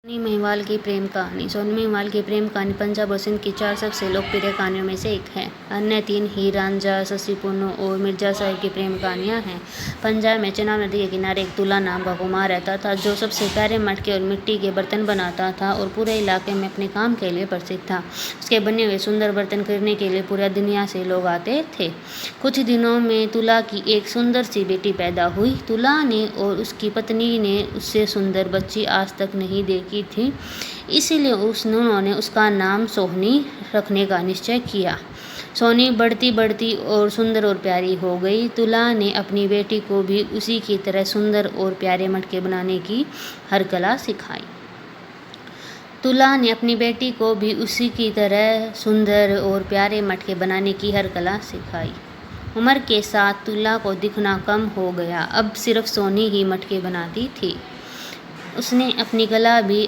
सोनी महिवाल की प्रेम कहानी। सोनी महिवाल की प्रेम कहानी पंजाब और सिंध की 4 सबसे लोकप्रिय कहानियों में से एक है। अन्य 3 हीर रांझा, सस्सी पुन्नू और मिर्जा साहिब की प्रेम कहानियां हैं। पंजाब में चेनाब नदी के किनारे एक तुला नाम का कुम्हार रहता था, जो सबसे प्यारे मटके और मिट्टी के बर्तन बनाता था और पूरे इलाके में अपने काम के लिए प्रसिद्ध था। उसके बने हुए सुंदर बर्तन खरीदने के लिए पूरी दुनिया से लोग आते थे। कुछ दिनों में तुला की एक सुंदर सी बेटी पैदा हुई। तुला ने और उसकी पत्नी ने उससे सुंदर बच्ची आज तक नहीं देखी थी, इसीलिए उन्होंने उसका नाम सोहनी रखने का निश्चय किया। सोनी बढ़ती बढ़ती और सुंदर और प्यारी हो गई। तुला ने अपनी बेटी को भी उसी की तरह सुंदर और प्यारे मटके बनाने की हर कला सिखाई। तुला ने अपनी बेटी को भी उसी की तरह सुंदर और प्यारे मटके बनाने की हर कला सिखाई। उम्र के साथ तुला को दिखना कम हो गया। अब सिर्फ सोनी ही मटके बनाती थी। उसने अपनी कला भी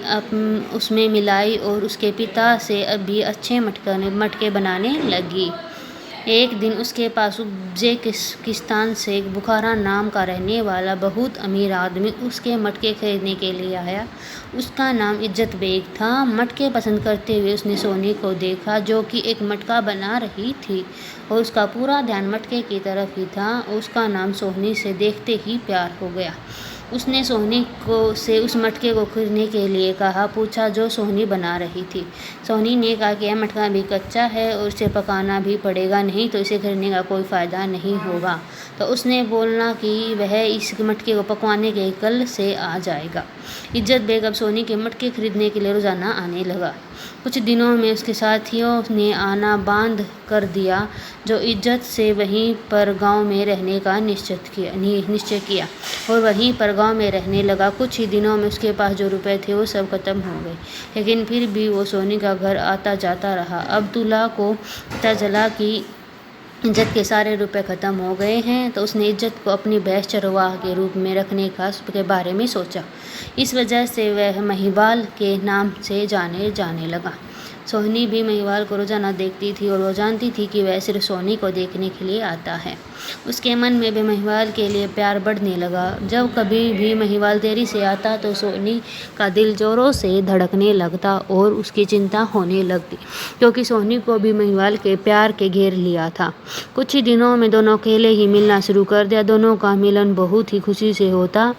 उसमें मिलाई और उसके पिता से अब भी अच्छे मटके बनाने लगी। एक दिन उसके पास उज़्बेकिस्तान से बुखारा नाम का रहने वाला बहुत अमीर आदमी उसके मटके खरीदने के लिए आया। उसका नाम इज्जत बेग था। मटके पसंद करते हुए उसने सोनी को देखा, जो कि एक मटका बना रही थी, और उसका पूरा ध्यान मटके की तरफ ही था। उसका नाम सोहनी से देखते ही प्यार हो गया। उसने सोहनी से उस मटके को खरीदने के लिए पूछा जो सोहनी बना रही थी। सोहनी ने कहा कि यह मटका भी कच्चा है और इसे पकाना भी पड़ेगा, नहीं तो इसे खरीदने का कोई फ़ायदा नहीं होगा। तो उसने बोला कि वह इस मटके को पकवाने के कल से आ जाएगा। इज्जत बेग अब सोनी के मटके खरीदने के लिए रोज़ाना आने लगा। कुछ दिनों में उसके साथियों ने आना बंद कर दिया, जो इज्जत से वहीं पर गांव में रहने का निश्चय किया और वहीं पर गांव में रहने लगा। कुछ ही दिनों में उसके पास जो रुपए थे वो सब खत्म हो गए, लेकिन फिर भी वो सोनी का घर आता जाता रहा। अब तुला को पता चला कि इज्जत के सारे रुपए ख़त्म हो गए हैं, तो उसने इज्जत को अपनी भैंस चरवाह के रूप में रखने के बारे में सोचा। इस वजह से वह महिवाल के नाम से जाने लगा। सोहनी भी महिवाल को रोज़ाना देखती थी और वो जानती थी कि वह सिर्फ सोनी को देखने के लिए आता है। उसके मन में भी महिवाल के लिए प्यार बढ़ने लगा। जब कभी भी महिवाल देरी से आता तो सोनी का दिल जोरों से धड़कने लगता और उसकी चिंता होने लगती, क्योंकि सोनी को भी महिवाल के प्यार के घेर लिया था। कुछ ही दिनों में दोनों अकेले ही मिलना शुरू कर दिया। दोनों का मिलन बहुत ही खुशी से होता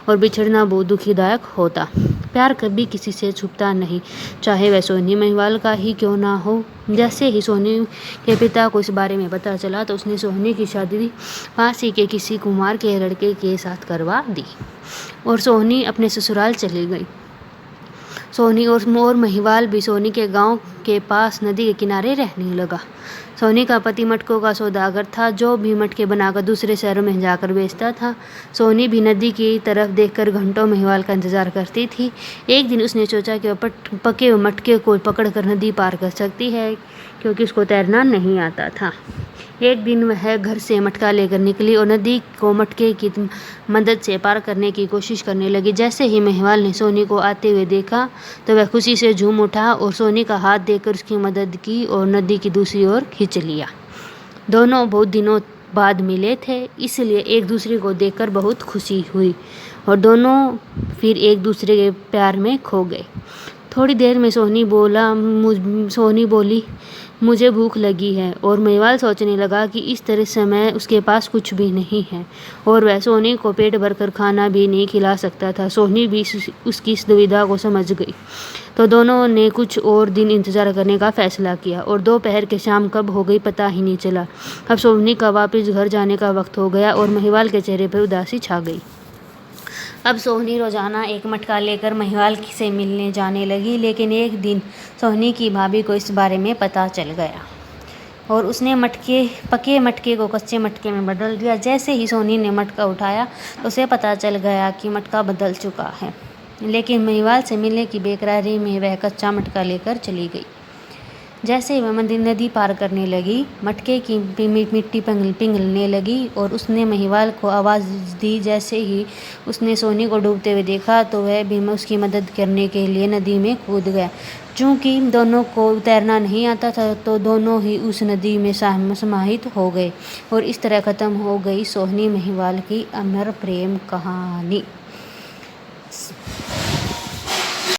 और बिछड़ना बहुत दुखदायक होता। प्यार कभी किसी से छुपता नहीं, चाहे वह सोनी महिवाल का ही क्यों ना हो। जैसे ही सोनी के पिता को इस बारे में पता चला तो उसने सोनी की शादी पास ही के किसी कुम्हार के लड़के के साथ करवा दी और सोनी अपने ससुराल चली गई। सोनी और महिवाल भी सोनी के गांव के पास नदी के किनारे रहने लगा। सोनी का पति मटकों का सौदागर था, जो भी मटके बनाकर दूसरे शहरों में जाकर बेचता था। सोनी भी नदी की तरफ देखकर घंटों महिवाल का इंतजार करती थी। एक दिन उसने सोचा कि वह पके हुए मटके को पकड़कर नदी पार कर सकती है, क्योंकि उसको तैरना नहीं आता था। एक दिन वह घर से मटका लेकर निकली और नदी को मटके की मदद से पार करने की कोशिश करने लगी। जैसे ही महिवाल ने सोनी को आते हुए देखा तो वह खुशी से झूम उठा और सोनी का हाथ देकर उसकी मदद की और नदी की दूसरी ओर खींच लिया। दोनों बहुत दिनों बाद मिले थे, इसलिए एक दूसरे को देखकर बहुत खुशी हुई और दोनों फिर एक दूसरे के प्यार में खो गए। थोड़ी देर में सोनी बोली, मुझे भूख लगी है, और महिवाल सोचने लगा कि इस तरह समय उसके पास कुछ भी नहीं है और वह सोनी को पेट भरकर खाना भी नहीं खिला सकता था। सोनी भी उसकी इस दुविधा को समझ गई, तो दोनों ने कुछ और दिन इंतजार करने का फैसला किया और दोपहर के शाम कब हो गई पता ही नहीं चला। अब सोनी का वापस घर जाने का वक्त हो गया और महिवाल के चेहरे पर उदासी छा गई। अब सोहनी रोज़ाना एक मटका लेकर महिवाल से मिलने जाने लगी, लेकिन एक दिन सोहनी की भाभी को इस बारे में पता चल गया और उसने पके मटके को कच्चे मटके में बदल दिया। जैसे ही सोहनी ने मटका उठाया तो उसे पता चल गया कि मटका बदल चुका है, लेकिन महिवाल से मिलने की बेकरारी में वह कच्चा मटका लेकर चली गई। जैसे ही वह नदी पार करने लगी, मटके की मिट्टी पिघलने लगी और उसने महिवाल को आवाज़ दी। जैसे ही उसने सोनी को डूबते हुए देखा तो वह भी उसकी मदद करने के लिए नदी में कूद गया। चूँकि दोनों को तैरना नहीं आता था, तो दोनों ही उस नदी में समाहित हो गए और इस तरह ख़त्म हो गई सोहनी महिवाल की अमर प्रेम कहानी।